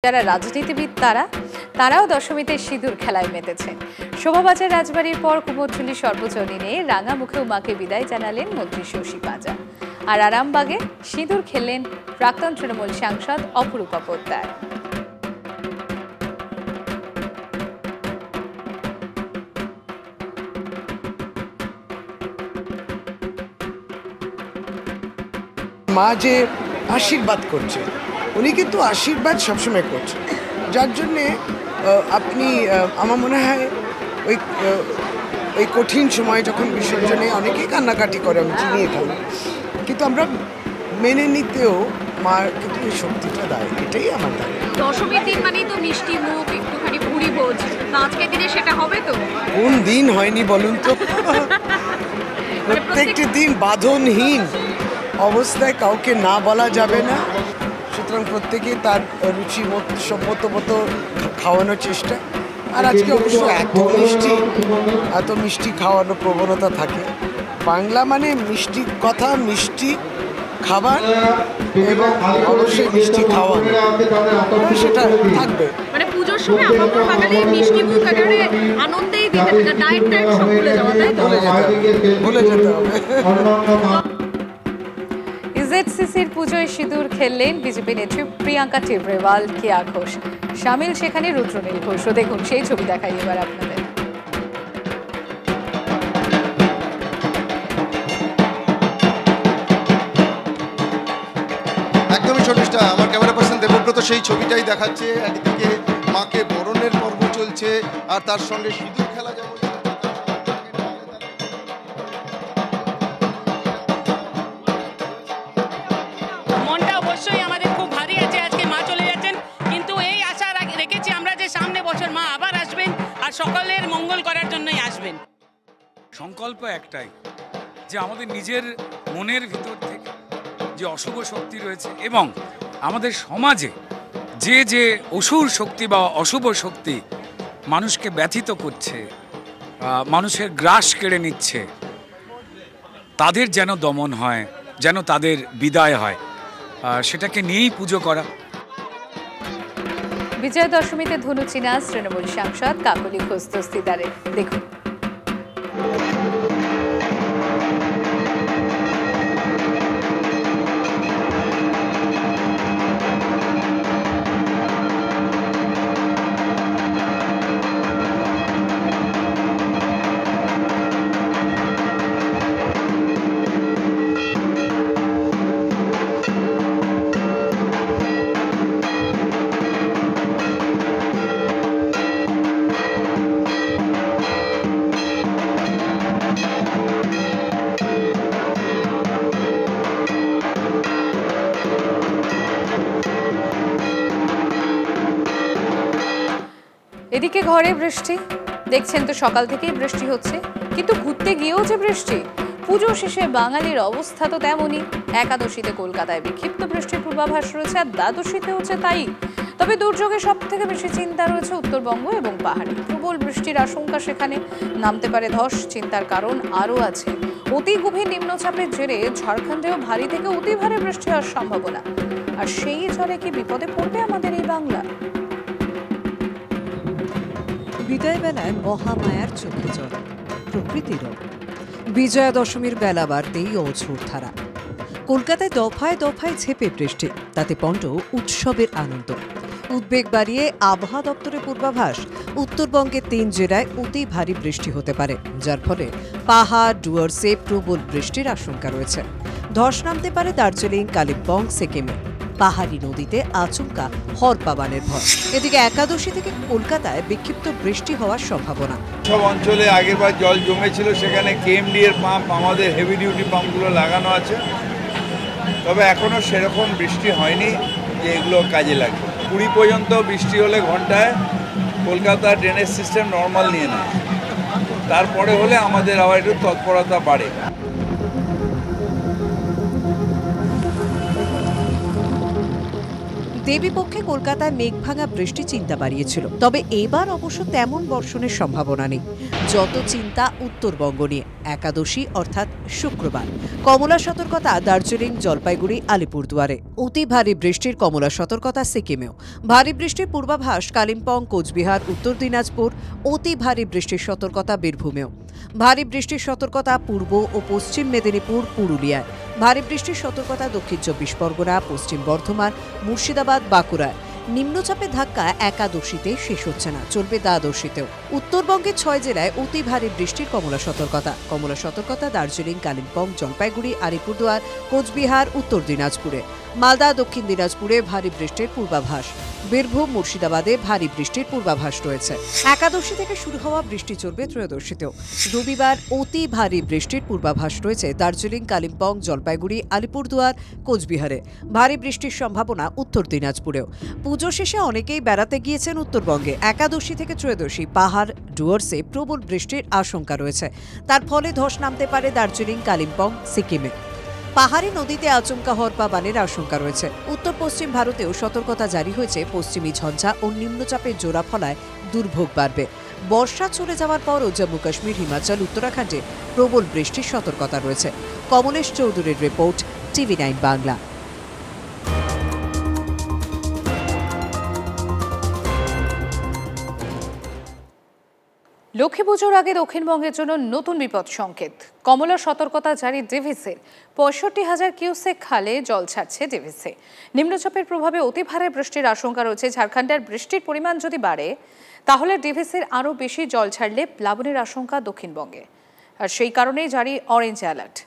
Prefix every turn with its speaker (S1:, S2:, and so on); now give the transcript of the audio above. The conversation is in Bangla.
S1: যারা রাজনীতিবিদ তারাও দশমীতে সিঁদুর খেলায় মেতেছেন। শোভাবাজার রাজবাড়ির পর কুমোরটুলি সর্বজনী নিয়ে রাঙা মুখেও মাকে বিদায় জানালেন মন্ত্রী শশী পাজা। আর আরামবাগে সিঁদুর খেললেন প্রাক্তন তৃণমূল সাংসদ অপরূপা পোদ্দার।
S2: মা যে আশীর্বাদ করছে, উনি কিন্তু আশীর্বাদ সবসময় করছেন, যার জন্যে আপনি আমার মনে হয় ওই কঠিন সময় যখন বিসর্জনে অনেকেই কান্নাকাটি করে, আমি চিনি এখানে, কিন্তু আমরা মেনে নিতেও মার কিন্তু এই শক্তিটা দেয়, এটাই আমার দায়।
S3: দশমীর দিন মানেই তো মিষ্টি মুখ, একটুখানি ভুড়ি ভোজ, আজকের দিনে সেটা হবে তো?
S2: কোন দিন হয়নি বলুন তো? প্রত্যেকটি দিন বাঁধনহীন অবস্থায় কাউকে না বলা যাবে না, সুতরাং প্রত্যেকেই তার রুচি সম্মত মতো খাওয়ানোর চেষ্টা। আর আজকে অবশ্য এত মিষ্টি খাওয়ানোর প্রবণতা থাকে। বাংলা মানে মিষ্টি কথা, মিষ্টি খাবার এবং অবশ্যই মিষ্টি খাওয়ানো, সেটা থাকবে।
S3: মানে পুজোর সময় আমাদের বাঙালি মিষ্টি মুখ একেবারে আনন্দেই দিতে থাকে, ডায়েট সব ভুলে যাওয়া, তাই তো?
S2: ভুলে যেতে হবে।
S1: ইজেডসিসির পুজোয় সিঁদুর খেললেন বিজেপি নেত্রী প্রিয়াঙ্কা টিব্রেওয়াল, কেয়া ঘোষ, শামিল সেখানে রুদ্রনীল ঘোষ। দেখুন সেই ছবি দেখাই এবার আপনাদের।
S4: একদমই শর্মিষ্ঠা, আমার ক্যামেরা পার্সন দেবব্রত সেই ছবিটাই দেখাচ্ছে। একদিকে মাকে বরণের পর্ব চলছে, আর তার সঙ্গে সিঁদুর খেলা যেমন।
S5: মনটা অবশ্যই আমাদের খুব ভারী আছে, আজকে মা চলে যাচ্ছেন, কিন্তু এই আশা রেখেছি আমরা যে সামনে বছর মা আবার আসবেন আর সকলের মঙ্গল করার জন্যই আসবেন।
S6: সংকল্প একটাই, যে আমাদের নিজের মনের ভিতর থেকে যে অশুভ শক্তি রয়েছে এবং আমাদের সমাজে যে অসুর শক্তি বা অশুভ শক্তি মানুষকে ব্যথিত করছে, মানুষের গ্রাস কেড়ে নিচ্ছে, তাদের যেন দমন হয়, যেন তাদের বিদায় হয়, সেটাকে নিয়েই পুজো করা।
S1: বিজয়া দশমীতে ধনুচিনাচ তৃণমূল সাংসদ কাকলি ঘোষ দস্তিদারের, দেখুন। এদিকে ঘরে বৃষ্টি, দেখছেন তো সকাল থেকেই বৃষ্টি হচ্ছে, কিন্তু ঘুরতে গিয়েও যে বৃষ্টি। পুজো শেষে বাঙালির অবস্থা তো তেমনই। একাদশীতে কলকাতায় বিক্ষিপ্ত বৃষ্টির পূর্বাভাস রয়েছে, আর দ্বাদশীতে হচ্ছে তাই। তবে দুর্যোগে সব থেকে বেশি চিন্তা রয়েছে উত্তরবঙ্গ এবং পাহাড়ে। প্রবল বৃষ্টির আশঙ্কা সেখানে, নামতে পারে ধস। চিন্তার কারণ আরও আছে, অতি গভীর নিম্নচাপের জেরে ঝাড়খণ্ডেও ভারী থেকে অতি ভারী বৃষ্টি হওয়ার সম্ভাবনা। আর সেই ঝড়ে কি বিপদে পড়বে আমাদের এই বাংলা?
S7: বিদায় বেলায় মহামায়ার চোখে জল, প্রকৃতিরও। বিজয়া দশমীর বেলা বাড়তেই অঝোর ধারা। কলকাতায় দফায় দফায় ঝেপে বৃষ্টি, তাতে পণ্ড উৎসবের আনন্দ। উদ্বেগ বাড়িয়ে আবহাওয়া দপ্তরের পূর্বাভাস, উত্তরবঙ্গের 3 জেলায় অতি ভারী বৃষ্টি হতে পারে, যার ফলে পাহাড় ডুয়ার্সে প্রবল বৃষ্টির আশঙ্কা রয়েছে। ধস নামতে পারে দার্জিলিং, কালিম্পং, সিকিমে। পাহাড়ি নদীতে আচমকা হরপাবানের ভয়। এদিকে একাদশী থেকে কলকাতায় বিক্ষিপ্ত বৃষ্টি হওয়ার সম্ভাবনা।
S8: সব অঞ্চলে আগেরবার জল জমেছিল, সেখানে কেএমডি এর পাম্প, আমাদের হেভি ডিউটি পাম্পগুলো লাগানো আছে, তবে এখনও সেরকম বৃষ্টি হয়নি যে এগুলো কাজে লাগবে। 20 পর্যন্ত বৃষ্টি হলে ঘন্টায় কলকাতার ড্রেনেজ সিস্টেম নর্মাল নিয়ে নেয়, তারপরে হলে আমাদের আবার একটু তৎপরতা বাড়ে।
S7: দেবীপক্ষে কলকাতায় মেঘভাঙা বৃষ্টি চিন্তা বাড়িয়েছিল, তবে এবার অবশ্য তেমন বর্ষণের সম্ভাবনা নেই। যত চিন্তা উত্তরবঙ্গ নিয়ে। একাদশী অর্থাৎ শুক্রবার কমলা সতর্কতা দার্জিলিং, জলপাইগুড়ি, আলিপুরদুয়ারে। অতি ভারী বৃষ্টির কমলা সতর্কতা সিকিমেও। ভারী বৃষ্টির পূর্বাভাস কালিম্পং, কোচবিহার, উত্তর দিনাজপুর। অতি ভারী বৃষ্টির সতর্কতা বীরভূমেও। ভারী বৃষ্টির সতর্কতা পূর্ব ও পশ্চিম মেদিনীপুর, পুরুলিয়ায়। ভারী বৃষ্টির সতর্কতা দক্ষিণ 24 পরগনা, পশ্চিম বর্ধমান, মুর্শিদাবাদ, বাঁকুড়ায়। নিম্নচাপের ধাক্কা একাদশীতে শেষ হচ্ছে না, চলবে দ্বাদশীতেও। উত্তরবঙ্গের 6 জেলায় অতি ভারী বৃষ্টির কমলা সতর্কতা। কমলা সতর্কতা দার্জিলিং, কালিম্পং, জলপাইগুড়ি, আলিপুরদুয়ার, কোচবিহার, উত্তর দিনাজপুরে। মালদা, দক্ষিণ দিনাজপুরে ভারী বৃষ্টির পূর্বাভাস। বীরভূম, মুর্শিদাবাদে ভারী বৃষ্টির পূর্বাভাস রয়েছে। একাদশী থেকে শুরু হওয়া বৃষ্টি চলবে ত্রয়োদশীতেও। রবিবার অতি ভারী বৃষ্টির পূর্বাভাস রয়েছে দার্জিলিং, কালিম্পং, জলপাইগুড়ি, আলিপুরদুয়ার, কোচবিহারে। ভারী বৃষ্টির সম্ভাবনা উত্তর দিনাজপুরেও। পুজো শেষে অনেকেই বেড়াতে গিয়েছেন উত্তরবঙ্গে। একাদশী থেকে ত্রয়োদশী পাহাড়, ডুয়ার্সে প্রবল বৃষ্টির আশঙ্কা রয়েছে। তার ফলে ধস নামতে পারে দার্জিলিং, কালিম্পং, সিকিমে। পাহাড়ি নদীতে আচমকা হরপা বানের আশঙ্কা রয়েছে। উত্তর পশ্চিম ভারতেও সতর্কতা জারি হয়েছে। পশ্চিমী ঝঞ্ঝা ও নিম্নচাপের জোড়া ফলায় দুর্ভোগ বাড়বে। বর্ষা চলে যাওয়ার পরও জম্মু কাশ্মীর, হিমাচল, উত্তরাখণ্ডে প্রবল বৃষ্টির সতর্কতা রয়েছে। কমলেশ চৌধুরীর রিপোর্ট, TV9 বাংলা।
S1: লক্ষ্মী পুজোর আগে দক্ষিণবঙ্গের জন্য নতুন বিপদ সংকেত। কমলা সতর্কতা জারি ডিভিসির। 65,000 কিউসেক খালে জল ছাড়ছে ডিভিসি। নিম্নচাপের প্রভাবে অতি ভারী বৃষ্টির আশঙ্কা রয়েছে। ঝাড়খণ্ডের বৃষ্টির পরিমাণ যদি বাড়ে তাহলে ডিভিসির আরও বেশি জল ছাড়লে প্লাবনের আশঙ্কা দক্ষিণবঙ্গে। আর সেই কারণেই জারি অরেঞ্জ অ্যালার্ট।